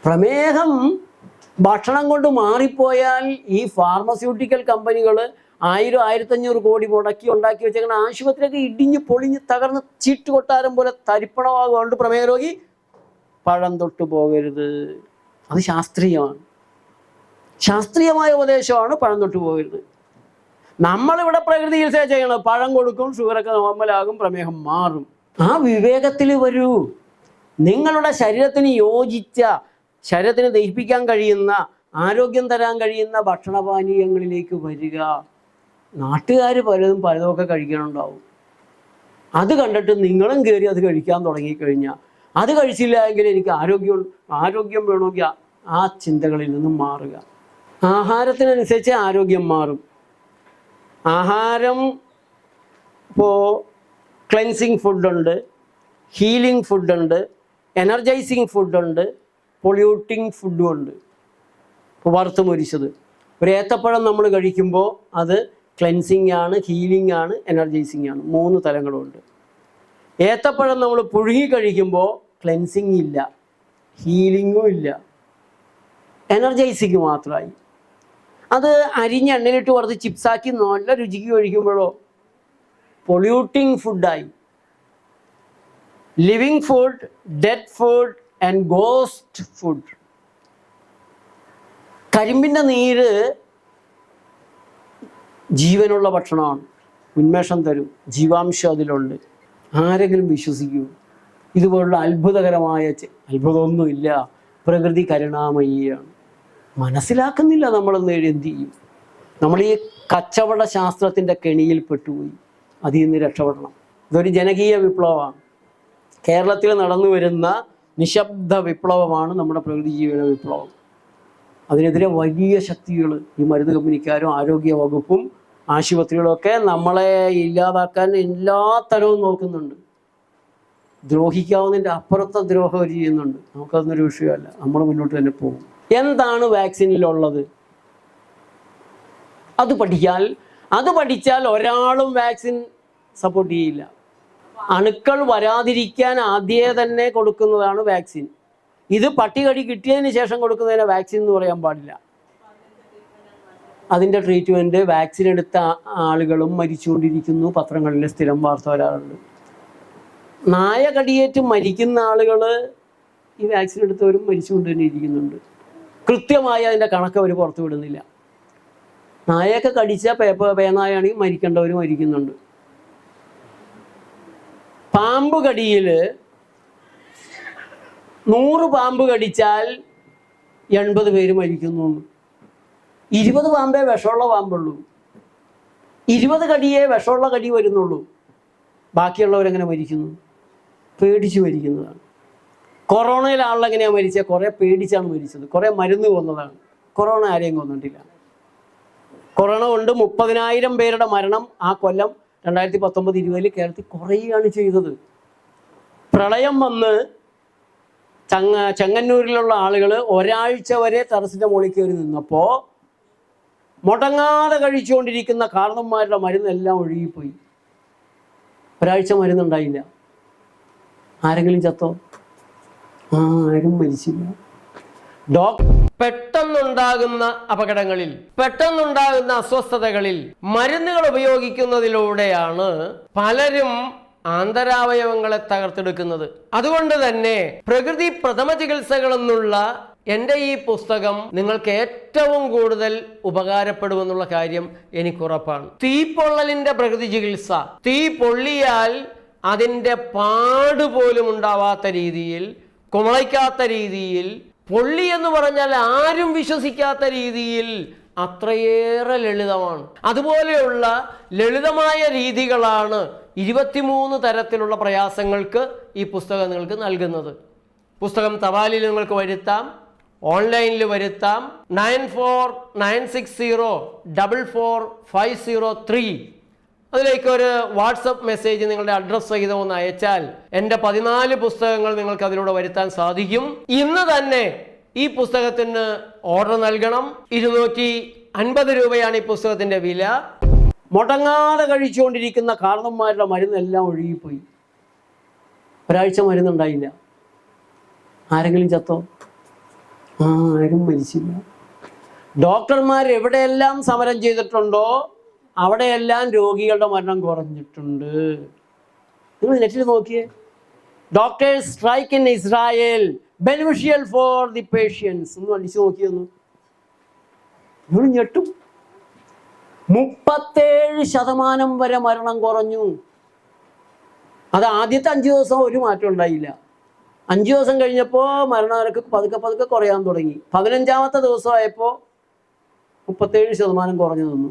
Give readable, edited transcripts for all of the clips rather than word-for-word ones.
പ്രമേഹം ഭക്ഷണം കൊണ്ട് മാറിപ്പോയാൽ ഈ ഫാർമസ്യൂട്ടിക്കൽ കമ്പനികൾ 1000-1500 കോടി മുടക്കി ഉണ്ടാക്കി വെച്ചേക്കുന്ന ആശുപത്രിയൊക്കെ ഇടിഞ്ഞ് പൊളിഞ്ഞ് തകർന്ന് ചീട്ട് കൊട്ടാരം പോലെ തരിപ്പണമാകൊണ്ട് പ്രമേഹ രോഗി പഴം തൊട്ട് പോകരുത്. അത് ശാസ്ത്രീയമാണ്, ശാസ്ത്രീയമായ ഉപദേശമാണ്. പഴം തൊട്ട് പോകരുത്. നമ്മളിവിടെ പ്രകൃതി ചികിത്സ ചെയ്യണം. പഴം കൊടുക്കും, ഷുഗറൊക്കെ നോർമലാകും, പ്രമേഹം മാറും. ആ വിവേകത്തിൽ വരൂ. നിങ്ങളുടെ ശരീരത്തിന് യോജിച്ച, ശരീരത്തിന് ദഹിപ്പിക്കാൻ കഴിയുന്ന, ആരോഗ്യം തരാൻ കഴിയുന്ന ഭക്ഷണപാനീയങ്ങളിലേക്ക് വരിക. നാട്ടുകാർ പലതുമൊക്കെ കഴിക്കണുണ്ടാവും. അത് കണ്ടിട്ട് നിങ്ങളും കയറി അത് കഴിക്കാൻ തുടങ്ങിക്കഴിഞ്ഞാൽ, അത് കഴിച്ചില്ല എങ്കിൽ എനിക്ക് ആരോഗ്യം വേണമെങ്കിൽ ആ ചിന്തകളിൽ നിന്നും മാറുക. ആഹാരത്തിനനുസരിച്ച് ആരോഗ്യം മാറും. ആഹാരം ഇപ്പോൾ ക്ലെൻസിങ് ഫുഡുണ്ട്, ഹീലിംഗ് ഫുഡുണ്ട്, എനർജൈസിങ് ഫുഡുണ്ട്, പൊള്യൂട്ടിങ് ഫുഡും ഉണ്ട്. ഇപ്പോൾ വറുത്ത് മൊരിച്ചത് ഒരു ഏത്തപ്പഴം നമ്മൾ കഴിക്കുമ്പോൾ അത് ക്ലെൻസിങ് ആണ്, ഹീലിംഗ് ആണ്, എനർജൈസിങ് ആണ്. 3 തലങ്ങളുണ്ട്. ഏത്തപ്പഴം നമ്മൾ പുഴുങ്ങി കഴിക്കുമ്പോൾ ക്ലെൻസിങ് ഇല്ല, ഹീലിങ്ങും ഇല്ല, എനർജൈസിങ് മാത്രമായി. അത് അരിഞ്ഞ് എണ്ണയിലിട്ട് വറുത്ത് ചിപ്സാക്കി നല്ല രുചിക്ക് കഴിക്കുമ്പോഴോ പൊള്യൂട്ടിങ് ഫുഡായി. Living food, dead food and ghost food. കരിമ്പിൻ്റെ നീര് ജീവനുള്ള ഭക്ഷണമാണ്, ഉന്മേഷം തരും, ജീവാംശം അതിലുണ്ട്. ആരെങ്കിലും വിശ്വസിക്കൂ? ഇതുപോലുള്ള അത്ഭുതമൊന്നുമില്ല. പ്രകൃതി കരുണാമയിയാണ്. മനസ്സിലാക്കുന്നില്ല നമ്മളെന്ന് എന്ത് ചെയ്യും? നമ്മൾ ഈ കച്ചവട ശാസ്ത്രത്തിൻ്റെ കെണിയിൽ പെട്ടുപോയി. അതിൽ നിന്ന് രക്ഷപ്പെടണം. ഇതൊരു ജനകീയ വിപ്ലവമാണ്. കേരളത്തിൽ നടന്നു വരുന്ന നിശബ്ദ വിപ്ലവമാണ് നമ്മുടെ പ്രകൃതി ജീവന വിപ്ലവം. അതിനെതിരെ വലിയ ശക്തികൾ, ഈ മരുന്ന് കമ്പനിക്കാരും ആരോഗ്യ വകുപ്പും ആശുപത്രികളൊക്കെ നമ്മളെ ഇല്ലാതാക്കാൻ എല്ലാ തരവും നോക്കുന്നുണ്ട്. ദ്രോഹിക്കാവുന്നതിൻ്റെ അപ്പുറത്തെ ദ്രോഹം അവർ ചെയ്യുന്നുണ്ട്. നമുക്കതൊന്നൊരു വിഷയമല്ല. നമ്മൾ മുന്നോട്ട് തന്നെ പോകും. എന്താണ് വാക്സിനിലുള്ളത്? അത് പഠിച്ചാൽ ഒരാളും വാക്സിൻ സപ്പോർട്ട് ചെയ്യില്ല. അണുക്കൾ വരാതിരിക്കാൻ ആദ്യമേ തന്നെ കൊടുക്കുന്നതാണ് വാക്സിൻ. ഇത് പട്ടികടി കിട്ടിയതിന് ശേഷം കൊടുക്കുന്നതിനെ വാക്സിൻ എന്ന് പറയാൻ പാടില്ല. അതിൻ്റെ ട്രീറ്റ്മെൻറ്റ്, വാക്സിൻ എടുത്ത ആളുകളും മരിച്ചുകൊണ്ടിരിക്കുന്നു. പത്രങ്ങളിൽ സ്ഥിരം വാർത്ത വരാറുണ്ട്. നായ കടിയേറ്റ് മരിക്കുന്ന ആളുകൾ ഈ വാക്സിൻ എടുത്തവരും മരിച്ചുകൊണ്ട് തന്നെ ഇരിക്കുന്നുണ്ട്. കൃത്യമായി അതിൻ്റെ കണക്ക് അവർ പുറത്തു വിടുന്നില്ല. നായയൊക്കെ കടിച്ച പേനായാണെങ്കിൽ മരിക്കേണ്ടവർ മരിക്കുന്നുണ്ട്. പാമ്പ് കടിയിൽ 100 പാമ്പ് കടിച്ചാൽ 80 പേര് മരിക്കുന്നു. 20 പാമ്പേ വിഷമുള്ള പാമ്പുള്ളൂ. 20 കടിയേ വിഷമുള്ള കടി വരുന്നുള്ളൂ. ബാക്കിയുള്ളവരെങ്ങനെ മരിക്കുന്നു? പേടിച്ച് മരിക്കുന്നതാണ്. കൊറോണയിൽ ആളെങ്ങനെയാണ് മരിച്ചത്? കുറേ പേടിച്ചാണ് മരിച്ചത്. കുറേ മരുന്ന് കൊന്നതാണ്. കൊറോണ ആരെയും കൊന്നിട്ടില്ല. കൊറോണ കൊണ്ട് 30,000 പേരുടെ മരണം ആ കൊല്ലം 2019-20 കേരളത്തിൽ കുറയുകയാണ് ചെയ്തത്. പ്രളയം വന്ന് ചെങ്ങന്നൂരിലുള്ള ആളുകൾ ഒരാഴ്ച വരെ ടെറസിൻ്റെ മുകളിൽ കയറി നിന്നപ്പോൾ മുടങ്ങാതെ കഴിച്ചുകൊണ്ടിരിക്കുന്ന കാരണന്മാരുടെ മരുന്നെല്ലാം ഒഴുകിപ്പോയി. ഒരാഴ്ച മരുന്നുണ്ടായില്ല. ആരെങ്കിലും ചത്തോ? ആരും മരിച്ചില്ല. പെട്ടെന്നുണ്ടാകുന്ന അപകടങ്ങളിൽ, പെട്ടെന്നുണ്ടാകുന്ന അസ്വസ്ഥതകളിൽ മരുന്നുകൾ ഉപയോഗിക്കുന്നതിലൂടെയാണ് പലരും ആന്തരാവയവങ്ങളെ തകർത്തെടുക്കുന്നത്. അതുകൊണ്ട് തന്നെ പ്രകൃതി പ്രഥമ ചികിത്സകൾ എന്നുള്ള എൻ്റെ ഈ പുസ്തകം നിങ്ങൾക്ക് ഏറ്റവും കൂടുതൽ ഉപകാരപ്പെടുമെന്നുള്ള കാര്യം എനിക്കുറപ്പാണ്. തീപ്പൊള്ളലിന്റെ പ്രകൃതി ചികിത്സ. തീ പൊള്ളിയാൽ അതിൻ്റെ പാടുപോലും ഉണ്ടാവാത്ത രീതിയിൽ, കുമളയ്ക്കാത്ത രീതിയിൽ, പൊള്ളി എന്ന് പറഞ്ഞാൽ ആരും വിശ്വസിക്കാത്ത രീതിയിൽ അത്രയേറെ ലളിതമാണ്. അതുപോലെയുള്ള ലളിതമായ രീതികളാണ് 23 തരത്തിലുള്ള പ്രയാസങ്ങൾക്ക് ഈ പുസ്തകം നിങ്ങൾക്ക് നൽകുന്നത്. പുസ്തകം തപാലിൽ നിങ്ങൾക്ക് വരുത്താം, ഓൺലൈനിൽ വരുത്താം. 9496044503 അതിലേക്ക് ഒരു വാട്സപ്പ് മെസ്സേജ് നിങ്ങളുടെ അഡ്രസ് സഹിതം ഒന്ന് അയച്ചാൽ എൻ്റെ 14 പുസ്തകങ്ങൾ നിങ്ങൾക്ക് അതിലൂടെ വരുത്താൻ സാധിക്കും. ഇന്ന് തന്നെ ഈ പുസ്തകത്തിന് ഓർഡർ നൽകണം. 250 രൂപയാണ് ഈ പുസ്തകത്തിൻ്റെ വില. മുടങ്ങാതെ കഴിച്ചുകൊണ്ടിരിക്കുന്ന കാരണന്മാരുടെ മരുന്നെല്ലാം ഒഴുകിപ്പോയി. ഒരാഴ്ച മരുന്നുണ്ടായില്ല. ആരെങ്കിലും ചത്തോ? ആരും മരിച്ചില്ല. ഡോക്ടർമാർ എവിടെയെല്ലാം സമരം ചെയ്തിട്ടുണ്ടോ അവിടെയെല്ലാം രോഗികളുടെ മരണം കുറഞ്ഞിട്ടുണ്ട്. നിങ്ങൾ നെറ്റിൽ നോക്കിയേ, doctors strike in Israel beneficial for the patients ഒന്ന് അടിച്ചു നോക്കിയൊന്നു. നിങ്ങൾ ഞെട്ടും. 37% വരെ മരണം കുറഞ്ഞു. അത് ആദ്യത്തെ 5 ദിവസം ഒരു മാറ്റം ഉണ്ടായില്ല. 5 ദിവസം കഴിഞ്ഞപ്പോൾ മരണനിരക്ക് പതുക്കെ പതുക്കെ കുറയാൻ തുടങ്ങി. 15ാമത്തെ ദിവസമായപ്പോൾ 37% കുറഞ്ഞു നിന്നു.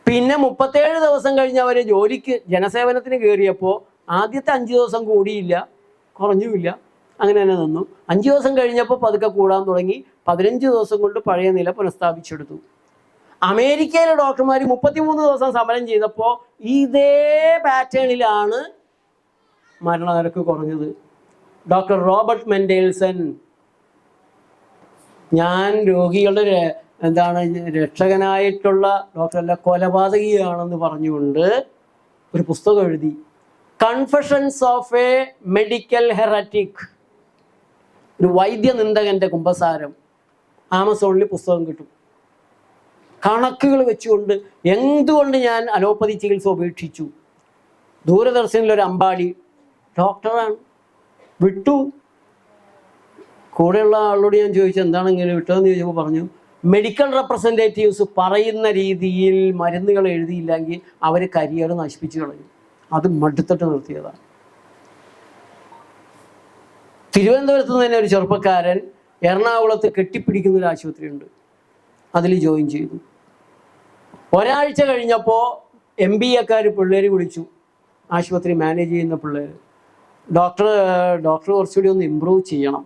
പിന്നെ 37 ദിവസം കഴിഞ്ഞ് അവർ ജോലിക്ക് ജനസേവനത്തിന് കയറിയപ്പോൾ ആദ്യത്തെ 5 ദിവസം കൂടിയില്ല, കുറഞ്ഞുമില്ല, അങ്ങനെ തന്നെ നിന്നു. 5 ദിവസം കഴിഞ്ഞപ്പോൾ പതുക്കെ കൂടാൻ തുടങ്ങി. 15 ദിവസം കൊണ്ട് പഴയ നില പുനഃസ്ഥാപിച്ചെടുത്തു. അമേരിക്കയിലെ ഡോക്ടർമാർ 33 ദിവസം സമരം ചെയ്തപ്പോൾ ഇതേ പാറ്റേണിലാണ് മരണനിരക്ക് കുറഞ്ഞത്. ഡോക്ടർ റോബർട്ട് മെൻഡൽസൺ, ഞാൻ രോഗികളുടെ രക്ഷകനായിട്ടുള്ള ഡോക്ടറല്ല, കൊലപാതകിയാണെന്ന് പറഞ്ഞുകൊണ്ട് ഒരു പുസ്തകം എഴുതി, confessions of A medical heretic, ഒരു വൈദ്യനിന്ദകന്റെ കുമ്പസാരം. ആമസോണിൽ പുസ്തകം കിട്ടും. കണക്കുകൾ വെച്ചുകൊണ്ട് എന്തുകൊണ്ട് ഞാൻ അലോപ്പതി ചികിത്സ ഉപേക്ഷിച്ചു. ദൂരദർശനിലൊരു അമ്പാടി ഡോക്ടറാണ്, വിട്ടു. കൂടെയുള്ള ആളോട് ഞാൻ ചോദിച്ചു എന്താണ് ഇങ്ങനെ വിട്ടതെന്ന് ചോദിച്ചപ്പോൾ പറഞ്ഞു, മെഡിക്കൽ റെപ്രസെൻറ്റേറ്റീവ്സ് പറയുന്ന രീതിയിൽ മരുന്നുകൾ എഴുതിയില്ലെങ്കിൽ അവർ കരിയർ നശിപ്പിച്ചു കളയും. അത് മടുത്തിട്ട് നിർത്തിയതാണ്. തിരുവനന്തപുരത്ത് നിന്ന് തന്നെ ഒരു ചെറുപ്പക്കാരൻ എറണാകുളത്ത് കെട്ടിപ്പിടിക്കുന്ന ഒരു ആശുപത്രി ഉണ്ട്, അതിൽ ജോയിൻ ചെയ്തു. ഒരാഴ്ച കഴിഞ്ഞപ്പോൾ MBA പിള്ളേർ വിളിച്ചു, ആശുപത്രി മാനേജ് ചെയ്യുന്ന പിള്ളേർ, ഡോക്ടർ കുറച്ചുകൂടി ഒന്ന് ഇമ്പ്രൂവ് ചെയ്യണം.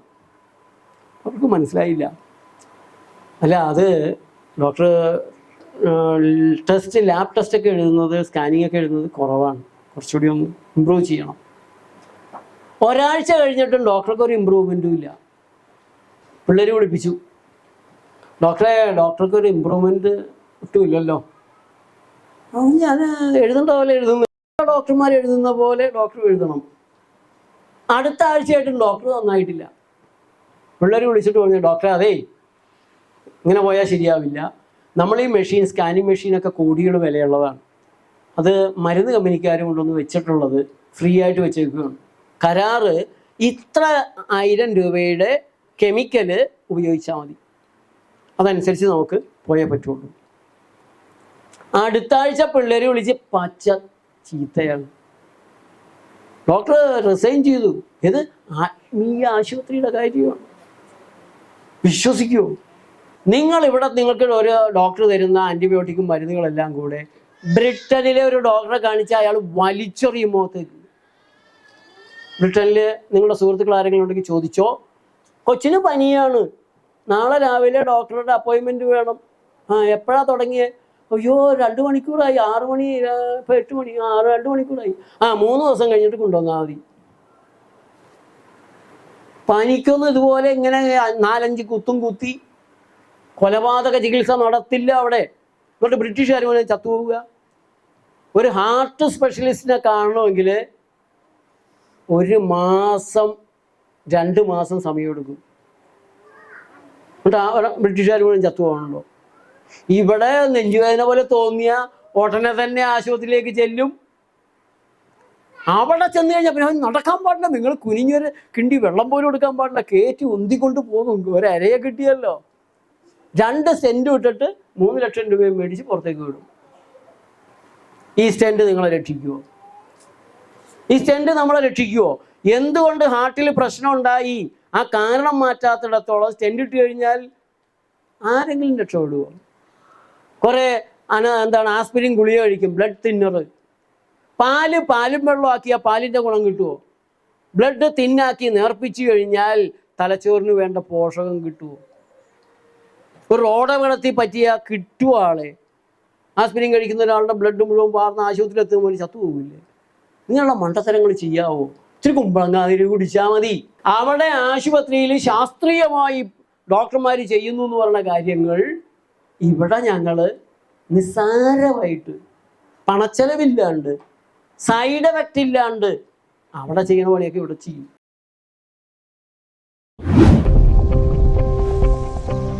അവർക്ക് മനസ്സിലായില്ല. അല്ല, അത് ഡോക്ടർ ലാബ് ടെസ്റ്റൊക്കെ എഴുതുന്നത്, സ്കാനിങ് ഒക്കെ എഴുതുന്നത് കുറവാണ്, കുറച്ചുകൂടി ഒന്ന് ഇമ്പ്രൂവ് ചെയ്യണം. ഒരാഴ്ച കഴിഞ്ഞിട്ടും ഡോക്ടർക്ക് ഒരു ഇമ്പ്രൂവ്മെൻറ്റും ഇല്ല. പിള്ളേർ വിളിപ്പിച്ചു, ഡോക്ടർക്ക് ഒരു ഇമ്പ്രൂവ്മെൻറ്റ് ഒട്ടുമില്ലല്ലോ. ഞാൻ എഴുതേണ്ട പോലെ എഴുതുന്നു, ഡോക്ടർമാർ എഴുതുന്ന പോലെ ഡോക്ടർ എഴുതണം. അടുത്ത ആഴ്ചയായിട്ടും ഡോക്ടർ നന്നായിട്ടില്ല. പിള്ളേർ വിളിച്ചിട്ട് പറഞ്ഞു, ഡോക്ടറെ അതേ ഇങ്ങനെ പോയാൽ ശരിയാവില്ല. നമ്മൾ ഈ മെഷീൻ, സ്കാനിങ് മെഷീനൊക്കെ കോടികൾ വിലയുള്ളതാണ്. അത് മരുന്ന് കമ്പനിക്കാരും കൊണ്ടൊന്ന് വെച്ചിട്ടുള്ളത് ഫ്രീ ആയിട്ട് വെച്ചേക്കുകയാണ്. കരാറ് ഇത്ര 1000 രൂപയുടെ കെമിക്കല് ഉപയോഗിച്ചാൽ മതി, അതനുസരിച്ച് നമുക്ക് പോയേ പറ്റുള്ളൂ. അടുത്ത ആഴ്ച പിള്ളേർ വിളിച്ച് പച്ച ചീത്തയാണ്. ഡോക്ടർ റിസൈൻ ചെയ്തു. ഇത് ആത്മീയ ആശുപത്രിയുടെ കാര്യമാണ്, വിശ്വസിക്കുമോ? നിങ്ങൾക്ക് ഒരു ഡോക്ടർ തരുന്ന ആൻറ്റിബയോട്ടിക്കും മരുന്നുകളെല്ലാം കൂടെ ബ്രിട്ടനിലെ ഒരു ഡോക്ടറെ കാണിച്ചാൽ അയാൾ വലിച്ചെറിയും മുഖത്തേക്ക്. ബ്രിട്ടനിൽ നിങ്ങളുടെ സുഹൃത്തുക്കൾ ആരെങ്കിലും ഉണ്ടെങ്കിൽ ചോദിച്ചോ, കൊച്ചിന് പനിയാണ്, നാളെ രാവിലെ ഡോക്ടറുടെ അപ്പോയിൻമെൻറ്റ് വേണം. എപ്പോഴാണ് തുടങ്ങിയത്? അയ്യോ 2 മണിക്കൂറായി, 6 മണി, ഇപ്പോൾ 8 മണി, 2 മണിക്കൂറായി. 3 ദിവസം കഴിഞ്ഞിട്ട് കൊണ്ടുവന്നാൽ മതി. പനിക്കൊന്നും ഇതുപോലെ ഇങ്ങനെ 4-5 കുത്തും കുത്തി കൊലപാതക ചികിത്സ നടത്തില്ല അവിടെ. എന്നിട്ട് ബ്രിട്ടീഷുകാർ പോലെ ചത്തുപോവുക. ഒരു ഹാർട്ട് സ്പെഷ്യലിസ്റ്റിനെ കാണണമെങ്കിൽ 1 മാസം 2 മാസം സമയമെടുക്കും. എന്നിട്ട് ബ്രിട്ടീഷുകാർ പോലും ചത്തുപോകണല്ലോ. ഇവിടെ നെഞ്ചുവേദന പോലെ തോന്നിയ ഉടനെ തന്നെ ആശുപത്രിയിലേക്ക് ചെല്ലും. അവിടെ ചെന്ന് കഴിഞ്ഞാൽ പിന്നെ നടക്കാൻ പാടില്ല, നിങ്ങൾ കുനിഞ്ഞൊരു കിണ്ടി വെള്ളം പോലും എടുക്കാൻ പാടില്ല, കയറ്റി ഉന്തിക്കൊണ്ട് പോകും. ഒരു അരയെ കിട്ടിയല്ലോ. 2 സ്റ്റെൻറ്റ് ഇട്ടിട്ട് 3 ലക്ഷം രൂപയും മേടിച്ച് പുറത്തേക്ക് വിടും. ഈ സ്റ്റെൻറ്റ് നിങ്ങളെ രക്ഷിക്കുമോ? ഈ സ്റ്റെൻറ്റ് നമ്മളെ രക്ഷിക്കുമോ? എന്തുകൊണ്ട് ഹാർട്ടിൽ പ്രശ്നം ഉണ്ടായി, ആ കാരണം മാറ്റാത്തിടത്തോളം സ്റ്റെൻറ്റ് ഇട്ട് കഴിഞ്ഞാൽ ആരെങ്കിലും രക്ഷപ്പെടുമോ? കുറേ ആസ്പിരിൻ ഗുളിക കഴിക്കും, ബ്ലഡ് തിന്നർ. പാലും വെള്ളമാക്കിയാൽ പാലിൻ്റെ ഗുണം കിട്ടുമോ? ബ്ലഡ് തിന്നാക്കി നേർപ്പിച്ചു കഴിഞ്ഞാൽ തലച്ചോറിന് വേണ്ട പോഷകം കിട്ടുമോ? ഒരു റോഡപകടത്തിൽ പറ്റിയാൽ കിട്ടുമോ ആളെ? ആസ്പിരിൻ കഴിക്കുന്ന ഒരാളുടെ ബ്ലഡ് മുഴുവൻ പാർന്ന് ആശുപത്രിയിൽ എത്തുമ്പോൾ ചത്തുപോകില്ലേ? ഇങ്ങനെയുള്ള മണ്ടത്തരങ്ങൾ ചെയ്യാവോ? ഇത്തിരി കുമ്പളങ്ങാതിരി കുടിച്ചാൽ മതി. അവിടെ ആശുപത്രിയിൽ ശാസ്ത്രീയമായി ഡോക്ടർമാർ ചെയ്യുന്നു എന്ന് പറഞ്ഞ കാര്യങ്ങൾ ഇവിടെ ഞങ്ങൾ നിസ്സാരമായിട്ട്, പണച്ചെലവില്ലാണ്ട്, സൈഡ് എഫക്റ്റ് ഇല്ലാണ്ട് അവിടെ ചെയ്യുന്ന പണിയൊക്കെ ഇവിടെ ചെയ്യും.